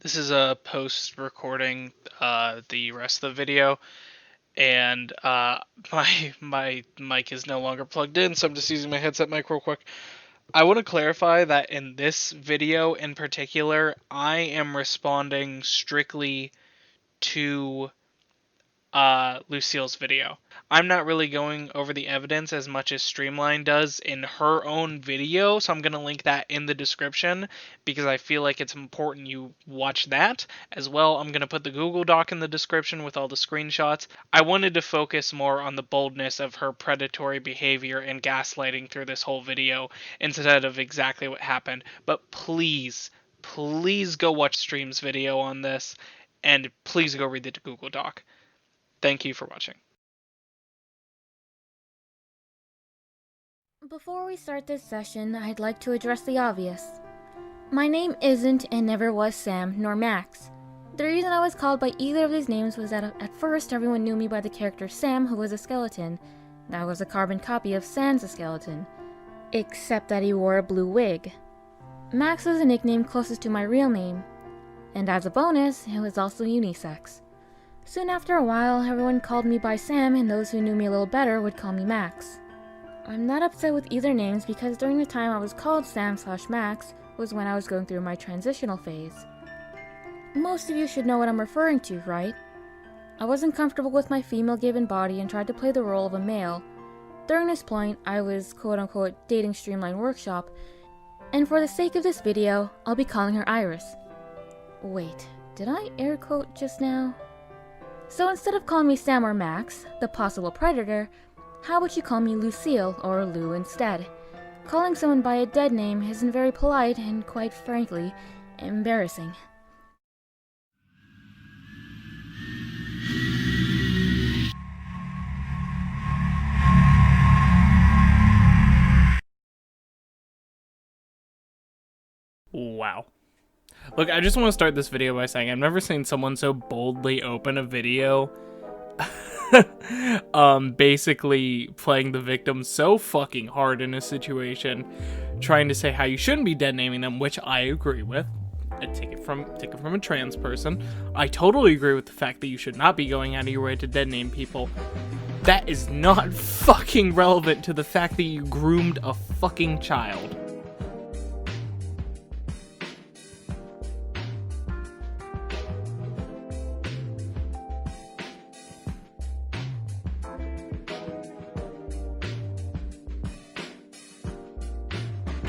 This is a post recording the rest of the video, and my mic is no longer plugged in, so I'm just using my headset mic real quick. I want to clarify that in this video in particular, I am responding strictly to Lucille's video. I'm not really going over the evidence as much as Streamline does in her own video, so I'm going to link that in the description because I feel like it's important you watch that. As well, I'm going to put the Google Doc in the description with all the screenshots. I wanted to focus more on the boldness of her predatory behavior and gaslighting through this whole video instead of exactly what happened. But please go watch Stream's video on this, and please go read the Google Doc. Thank you for watching. Before we start this session, I'd like to address the obvious. My name isn't and never was Sam nor Max. The reason I was called by either of these names was that at first everyone knew me by the character Sam, who was a skeleton. That was a carbon copy of Sans the skeleton, except that he wore a blue wig. Max was a nickname closest to my real name, and as a bonus, it was also unisex. Soon after a while, everyone called me by Sam, and those who knew me a little better would call me Max. I'm not upset with either names because during the time I was called Sam/Max was when I was going through my transitional phase. Most of you should know what I'm referring to, right? I wasn't comfortable with my female-given body and tried to play the role of a male. During this point, I was quote-unquote dating Streamline Workshop, and for the sake of this video, I'll be calling her Iris. Wait, did I air quote just now? So instead of calling me Sam or Max, the possible predator, how about you call me Lucille or Lou instead? Calling someone by a dead name isn't very polite and, quite frankly, embarrassing. Wow. Look, I just want to start this video by saying I've never seen someone so boldly open a video basically playing the victim so fucking hard in a situation, trying to say how you shouldn't be dead naming them, which I agree with. I take it from a trans person. I totally agree with the fact that you should not be going out of your way to dead name people. That is not fucking relevant to the fact that you groomed a fucking child.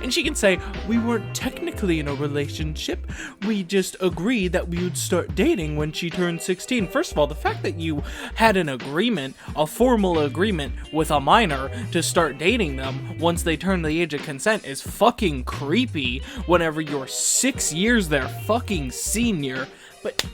And she can say, we weren't technically in a relationship, we just agreed that we would start dating when she turned 16. First of all, the fact that you had an agreement, a formal agreement with a minor to start dating them once they turn the age of consent is fucking creepy whenever you're 6 years their fucking senior. But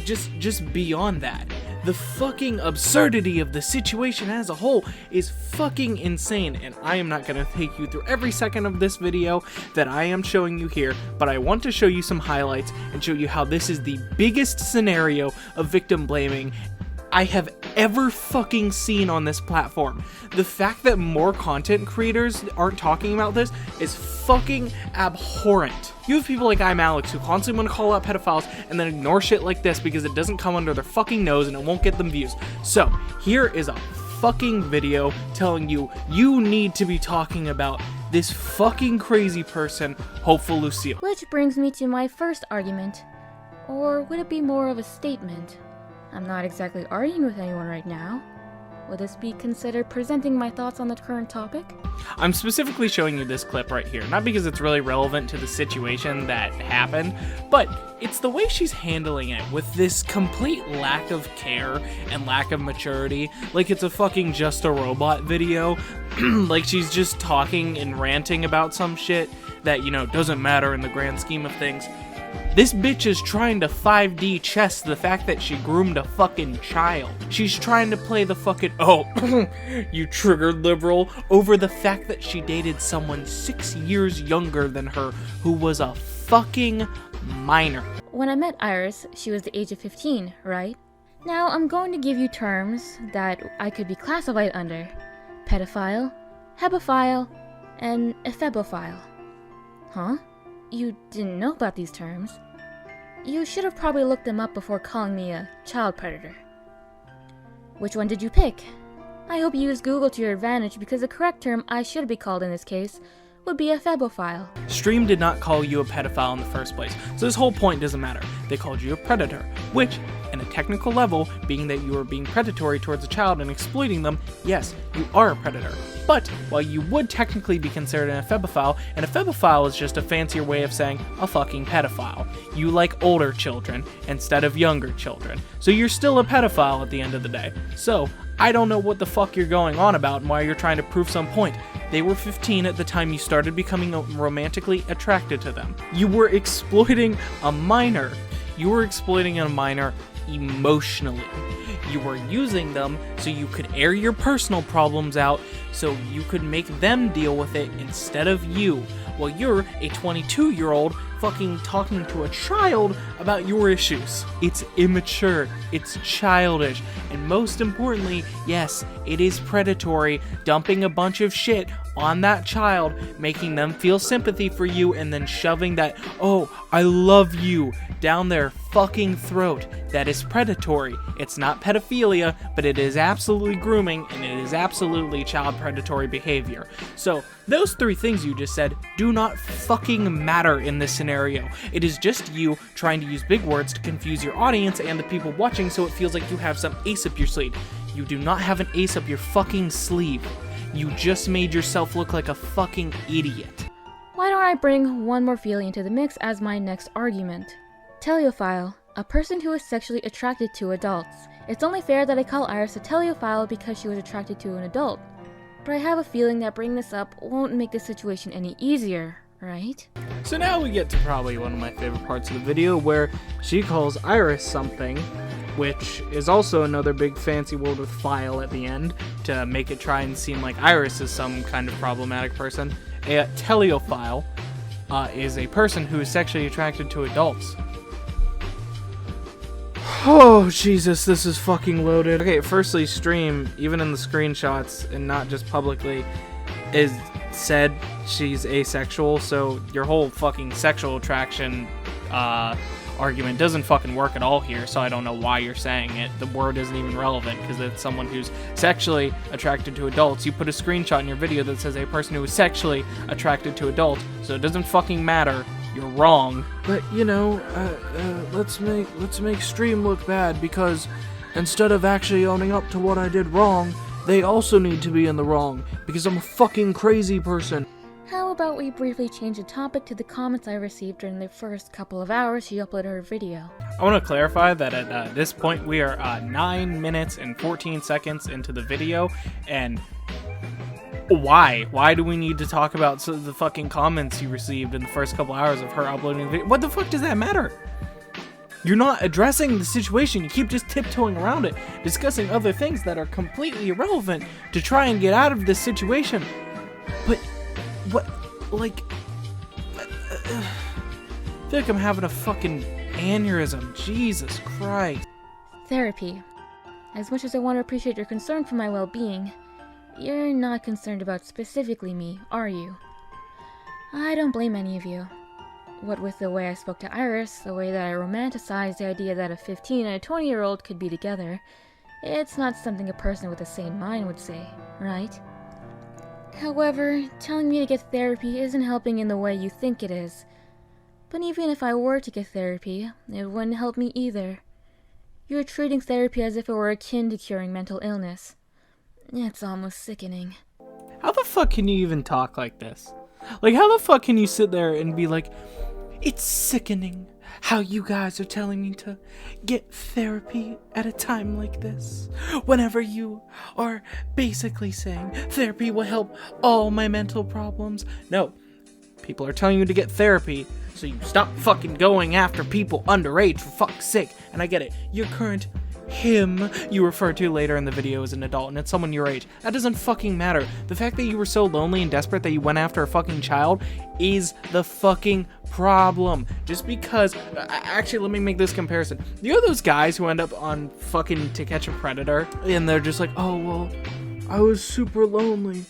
just beyond that, the fucking absurdity of the situation as a whole is fucking insane, and I am not gonna take you through every second of this video that I am showing you here, but I want to show you some highlights and show you how this is the biggest scenario of victim blaming I have ever fucking seen on this platform. The fact that more content creators aren't talking about this is fucking abhorrent. You have people like I'm Alex who constantly want to call out pedophiles and then ignore shit like this because it doesn't come under their fucking nose and it won't get them views. So, here is a fucking video telling you you need to be talking about this fucking crazy person, H0peful Lucille. Which brings me to my first argument. Or would it be more of a statement? I'm not exactly arguing with anyone right now. Would this be considered presenting my thoughts on the current topic? I'm specifically showing you this clip right here, not because it's really relevant to the situation that happened, but it's the way she's handling it with this complete lack of care and lack of maturity, like it's a fucking Just a Robot video, like she's just talking and ranting about some shit that, you know, doesn't matter in the grand scheme of things. This bitch is trying to 5D chess the fact that she groomed a fucking child. She's trying to play the fucking, oh, you triggered liberal, over the fact that she dated someone 6 years younger than her who was a fucking minor. When I met Iris, she was the age of 15, right? Now I'm going to give you terms that I could be classified under. Pedophile, H0pophile, and H0pophile. Huh? You didn't know about these terms? You should have probably looked them up before calling me a child predator. Which one did you pick? I hope you used Google to your advantage, because the correct term I should be called in this case would be a H0peful. Stream did not call you a pedophile in the first place, so this whole point doesn't matter. They called you a predator, which, in a technical level, being that you are being predatory towards a child and exploiting them, yes, you are a predator. But, while you would technically be considered an H0peful, an H0peful is just a fancier way of saying a fucking pedophile. You like older children instead of younger children, so you're still a pedophile at the end of the day. So, I don't know what the fuck you're going on about and why you're trying to prove some point. They were 15 at the time you started becoming romantically attracted to them. You were exploiting a minor. You were exploiting a minor emotionally. You were using them so you could air your personal problems out, so you could make them deal with it instead of you, while you're a 22-year-old fucking talking to a child about your issues. It's immature, it's childish, and most importantly, yes, it is predatory, dumping a bunch of shit on that child, making them feel sympathy for you, and then shoving that, oh, I love you, down their fucking throat. That is predatory. It's not pedophilia, but it is absolutely grooming, and it is absolutely child predatory behavior. So, those three things you just said do not fucking matter in this scenario. It is just you trying to use big words to confuse your audience and the people watching, so it feels like you have some ace up your sleeve. You do not have an ace up your fucking sleeve. You just made yourself look like a fucking idiot. Why don't I bring one more feeling into the mix as my next argument? Teleophile, a person who is sexually attracted to adults. It's only fair that I call Iris a teleophile because she was attracted to an adult. But I have a feeling that bringing this up won't make the situation any easier, right? So now we get to probably one of my favorite parts of the video, where she calls Iris something, which is also another big fancy word with file at the end, to make it try and seem like Iris is some kind of problematic person. A teleophile is a person who is sexually attracted to adults. Oh, Jesus, this is fucking loaded. Okay, firstly, Stream, even in the screenshots, and not just publicly, is said she's asexual, so your whole fucking sexual attraction, argument doesn't fucking work at all here, so I don't know why you're saying it. The word isn't even relevant, because it's someone who's sexually attracted to adults. You put a screenshot in your video that says a person who is sexually attracted to adults, so it doesn't fucking matter. You're wrong. But, you know, let's make Stream look bad, because instead of actually owning up to what I did wrong, they also need to be in the wrong, because I'm a fucking crazy person. How about we briefly change the topic to the comments I received during the first couple of hours she uploaded her video? I want to clarify that at this point we are 9 minutes and 14 seconds into the video, and why? Why do we need to talk about the fucking comments you received in the first couple hours of her uploading the video? What the fuck does that matter? You're not addressing the situation. You keep just tiptoeing around it, discussing other things that are completely irrelevant to try and get out of this situation. But what, like, I feel like I'm having a fucking aneurysm. Jesus Christ. Therapy. As much as I want to appreciate your concern for my well-being, you're not concerned about specifically me, are you? I don't blame any of you. What with the way I spoke to Iris, the way that I romanticized the idea that a 15 and a 20-year-old could be together, it's not something a person with a sane mind would say, right? However, telling me to get therapy isn't helping in the way you think it is. But even if I were to get therapy, it wouldn't help me either. You're treating therapy as if it were akin to curing mental illness. It's almost sickening. How the fuck can you even talk like this? Like, how the fuck can you sit there and be like, it's sickening how you guys are telling me to get therapy at a time like this, whenever you are basically saying therapy will help all my mental problems. No, people are telling you to get therapy so you stop fucking going after people underage, for fuck's sake. And I get it, your current him you refer to later in the video is an adult, and it's someone your age. That doesn't fucking matter. The fact that you were so lonely and desperate that you went after a fucking child is the fucking problem. Just because, actually, let me make this comparison. You know those guys who end up on fucking To Catch a Predator, and they're just like, oh, well, I was super lonely,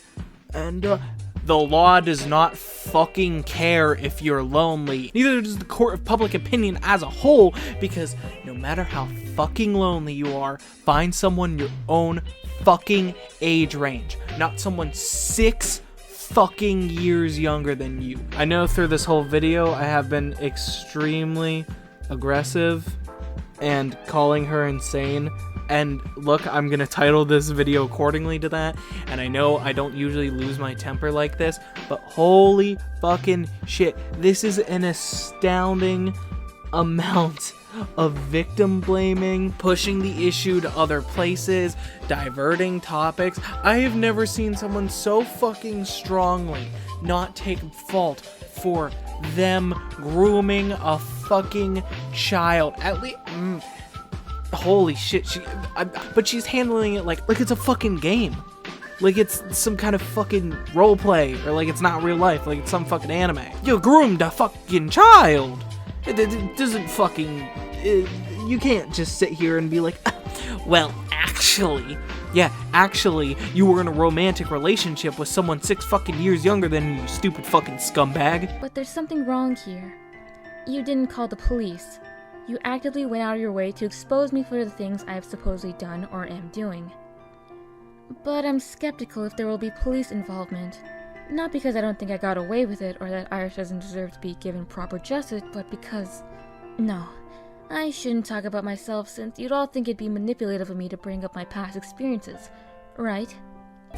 and The law does not fucking care if you're lonely. Neither does the court of public opinion as a whole, because no matter how fucking lonely you are, find someone your own fucking age range, not someone 6 fucking years younger than you. I know through this whole video I have been extremely aggressive and calling her insane, and look, I'm gonna title this video accordingly to that, and I know I don't usually lose my temper like this, but holy fucking shit, this is an astounding amount of victim blaming, pushing the issue to other places, diverting topics. I have never seen someone so fucking strongly not take fault for them grooming a fucking child. At least, holy shit, but she's handling it like it's a fucking game. Like it's some kind of fucking role play, or like it's not real life, like it's some fucking anime. You groomed a fucking child. It doesn't fucking... you can't just sit here and be like, well, actually, you were in a romantic relationship with someone 6 fucking years younger than you stupid fucking scumbag. But there's something wrong here. You didn't call the police. You actively went out of your way to expose me for the things I have supposedly done or am doing. But I'm skeptical if there will be police involvement. Not because I don't think I got away with it or that Iris doesn't deserve to be given proper justice, but because... No. I shouldn't talk about myself since you'd all think it'd be manipulative of me to bring up my past experiences, right?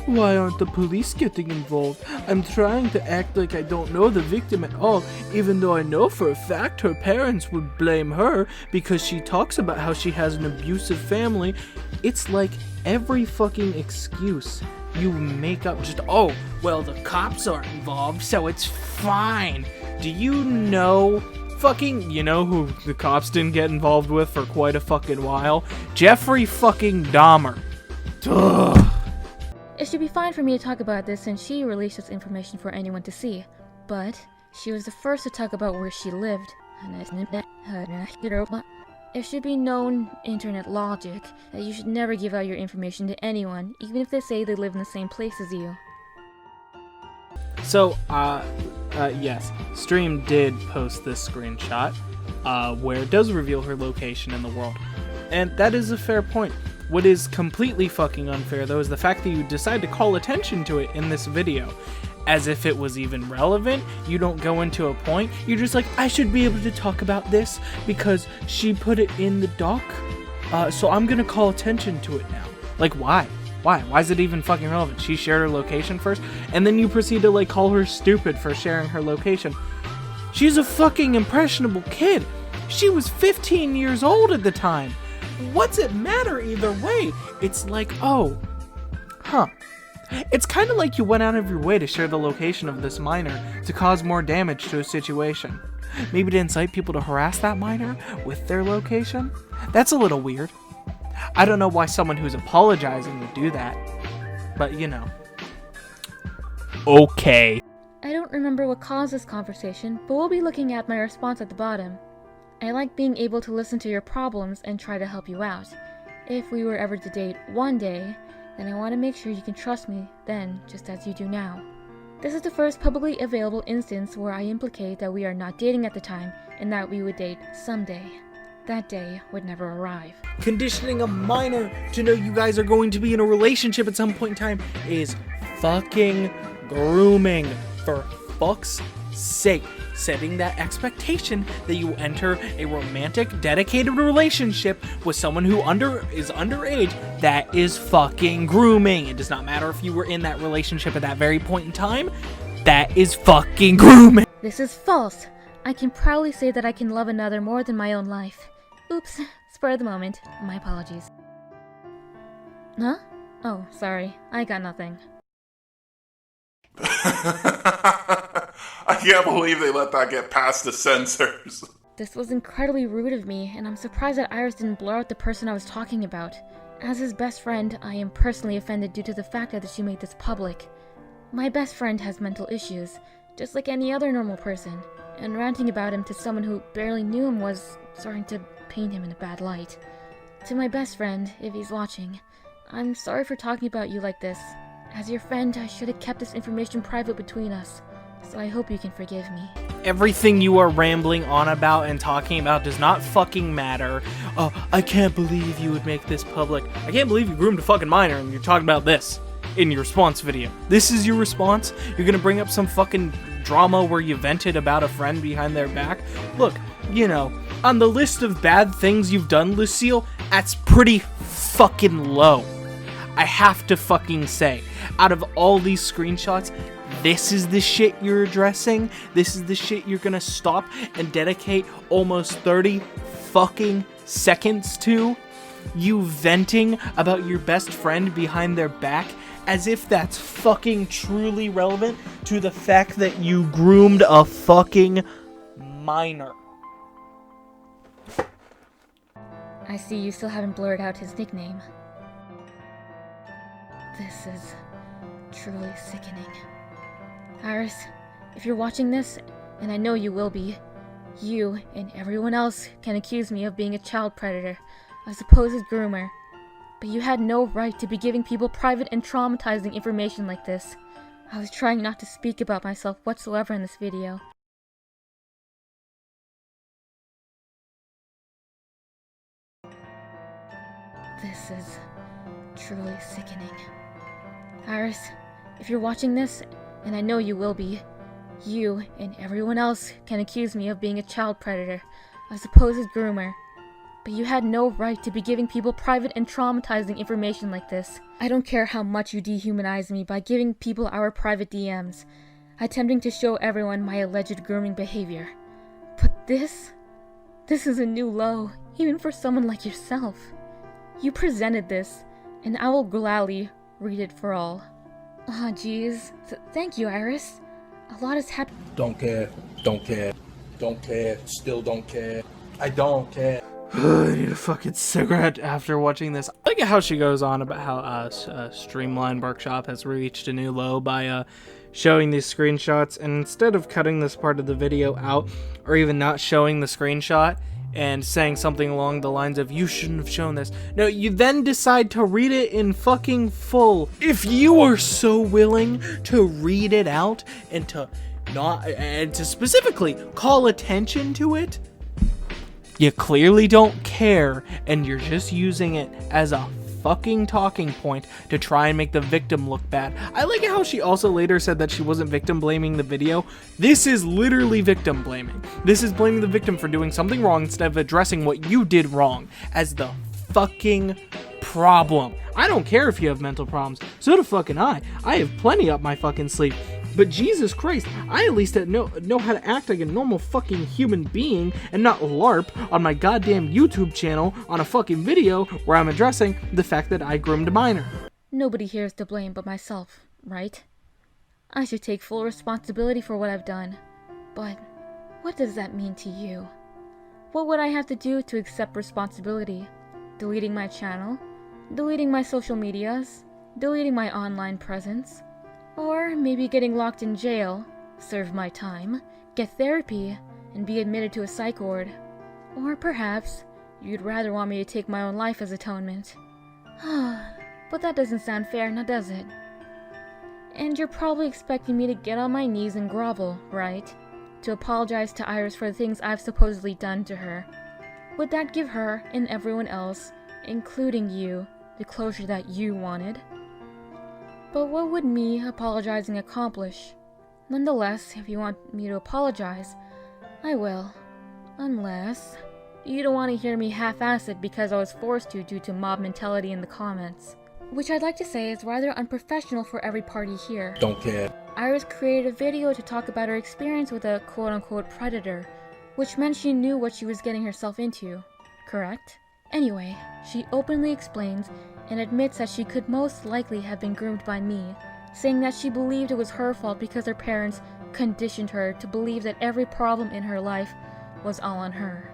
Why aren't the police getting involved? I'm trying to act like I don't know the victim at all, even though I know for a fact her parents would blame her because she talks about how she has an abusive family. It's like every fucking excuse you make up just, oh, well, the cops aren't involved, so it's fine. Do you know you know who the cops didn't get involved with for quite a fucking while? Jeffrey fucking Dahmer. Ugh. It should be fine for me to talk about this since she released this information for anyone to see, but she was the first to talk about where she lived. It should be known internet logic that you should never give out your information to anyone, even if they say they live in the same place as you. So, yes, Stream did post this screenshot, where it does reveal her location in the world. And that is a fair point. What is completely fucking unfair, though, is the fact that you decide to call attention to it in this video. As if it was even relevant. You don't go into a point. You're just like, I should be able to talk about this because she put it in the doc. So I'm gonna call attention to it now. Like, why? Why? Why is it even fucking relevant? She shared her location first, and then you proceed to, like, call her stupid for sharing her location. She's a fucking impressionable kid. She was 15 years old at the time. What's it matter either way? It's like, oh, huh. It's kind of like you went out of your way to share the location of this minor to cause more damage to a situation. Maybe to incite people to harass that minor with their location? That's a little weird. I don't know why someone who's apologizing would do that, but you know. Okay. I don't remember what caused this conversation, but we'll be looking at my response at the bottom. I like being able to listen to your problems and try to help you out. If we were ever to date one day, then I want to make sure you can trust me then, just as you do now. This is the first publicly available instance where I implicate that we are not dating at the time, and that we would date someday. That day would never arrive. Conditioning a minor to know you guys are going to be in a relationship at some point in time is fucking grooming, for fuck's sake. Setting that expectation that you enter a romantic, dedicated relationship with someone who is underage, that is fucking grooming. It does not matter if you were in that relationship at that very point in time, that is fucking grooming. This is false. I can proudly say that I can love another more than my own life. Oops, spur of the moment. My apologies. Huh? Oh, sorry. I got nothing. I can't believe they let that get past the censors. This was incredibly rude of me, and I'm surprised that Iris didn't blur out the person I was talking about. As his best friend, I am personally offended due to the fact that she made this public. My best friend has mental issues, just like any other normal person, and ranting about him to someone who barely knew him was starting to paint him in a bad light. To my best friend, if he's watching, I'm sorry for talking about you like this. As your friend, I should have kept this information private between us, so I hope you can forgive me. Everything you are rambling on about and talking about does not fucking matter. Oh, I can't believe you would make this public. I can't believe you groomed a fucking minor and you're talking about this in your response video. This is your response? You're gonna bring up some fucking drama where you vented about a friend behind their back? Look, you know, on the list of bad things you've done, Lucille, that's pretty fucking low. I have to fucking say, out of all these screenshots, this is the shit you're addressing? This is the shit you're gonna stop and dedicate almost 30 fucking seconds to? You venting about your best friend behind their back as if that's fucking truly relevant to the fact that you groomed a fucking minor. I see you still haven't blurred out his nickname. This is truly sickening. Iris, if you're watching this, and I know you will be, you and everyone else can accuse me of being a child predator, a supposed groomer. But you had no right to be giving people private and traumatizing information like this. I was trying not to speak about myself whatsoever in this video. This is truly sickening. Iris, if you're watching this, and I know you will be, you and everyone else can accuse me of being a child predator, a supposed groomer. But you had no right to be giving people private and traumatizing information like this. I don't care how much you dehumanize me by giving people our private DMs, attempting to show everyone my alleged grooming behavior. But this is a new low, even for someone like yourself. You presented this, and I will gladly read it for all. Ah, jeez. Thank you, Iris. A lot has happened. Don't care, don't care, don't care, still don't care. I don't care. I need a fucking cigarette after watching this. I like how she goes on about how Streamline Workshop has reached a new low by showing these screenshots, and instead of cutting this part of the video out or even not showing the screenshot and saying something along the lines of you shouldn't have shown this, no, you then decide to read it in fucking full. If you are so willing to read it out and to specifically call attention to it, you clearly don't care, and you're just using it as a fucking talking point to try and make the victim look bad. I like how she also later said that she wasn't victim blaming the video. This is literally victim blaming. This is blaming the victim for doing something wrong instead of addressing what you did wrong as the fucking problem. I don't care if you have mental problems. So do fucking I. I have plenty up my fucking sleeve. But Jesus Christ, I at least know how to act like a normal fucking human being and not LARP on my goddamn YouTube channel on a fucking video where I'm addressing the fact that I groomed a minor. Nobody here is to blame but myself, right? I should take full responsibility for what I've done. But what does that mean to you? What would I have to do to accept responsibility? Deleting my channel? Deleting my social medias? Deleting my online presence? Or maybe getting locked in jail, serve my time, get therapy, and be admitted to a psych ward. Or perhaps you'd rather want me to take my own life as atonement. But that doesn't sound fair, now does it? And you're probably expecting me to get on my knees and grovel, right? To apologize to Iris for the things I've supposedly done to her. Would that give her and everyone else, including you, the closure that you wanted? But what would me apologizing accomplish? Nonetheless, if you want me to apologize, I will. Unless you don't want to hear me half-ass it because I was forced to due to mob mentality in the comments. Which I'd like to say is rather unprofessional for every party here. Don't care. Iris created a video to talk about her experience with a quote-unquote predator, which meant she knew what she was getting herself into, correct? Anyway, she openly explains and admits that she could most likely have been groomed by me, saying that she believed it was her fault because her parents conditioned her to believe that every problem in her life was all on her.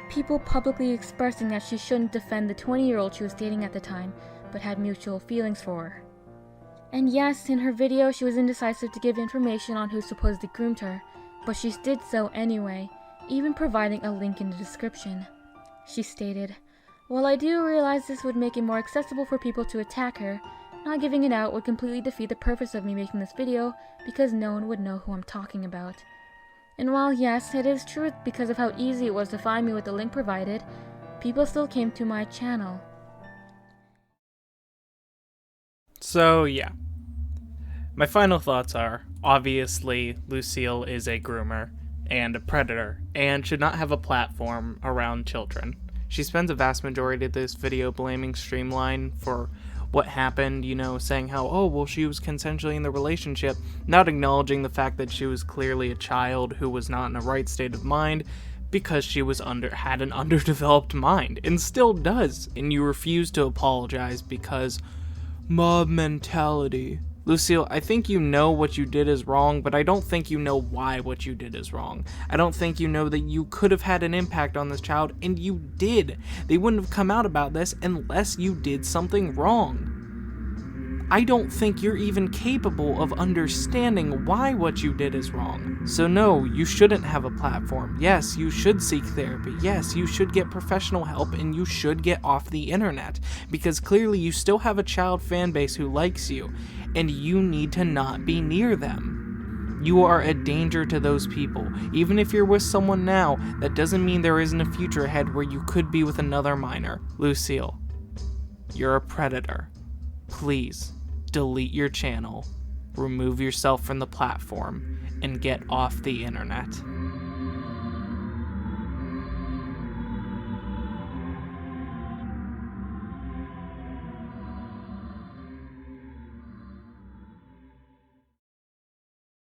People publicly expressing that she shouldn't defend the 20-year-old she was dating at the time, but had mutual feelings for. And yes, in her video she was indecisive to give information on who supposedly groomed her, but she did so anyway, even providing a link in the description. She stated, "While I do realize this would make it more accessible for people to attack her, Not giving it out would completely defeat the purpose of me making this video because no one would know who I'm talking about. And while yes, it is true because of how easy it was to find me with the link provided, people still came to my channel. So yeah. My final thoughts are, obviously, Lucille is a groomer and a predator, and should not have a platform around children. She spends a vast majority of this video blaming Streamline for what happened, saying how, oh, well, she was consensually in the relationship, not acknowledging the fact that she was clearly a child who was not in a right state of mind because she was had an underdeveloped mind, and still does, and you refuse to apologize because mob mentality. Lucille, I think you know what you did is wrong, but I don't think you know why what you did is wrong. I don't think you know that you could have had an impact on this child, and you did. They wouldn't have come out about this unless you did something wrong. I don't think you're even capable of understanding why what you did is wrong. So no, you shouldn't have a platform. Yes, you should seek therapy. Yes, you should get professional help, and you should get off the internet, because clearly you still have a child fan base who likes you, and you need to not be near them. You are a danger to those people. Even if you're with someone now, that doesn't mean there isn't a future ahead where you could be with another minor. Lucille, you're a predator. Please, delete your channel, remove yourself from the platform, and get off the internet.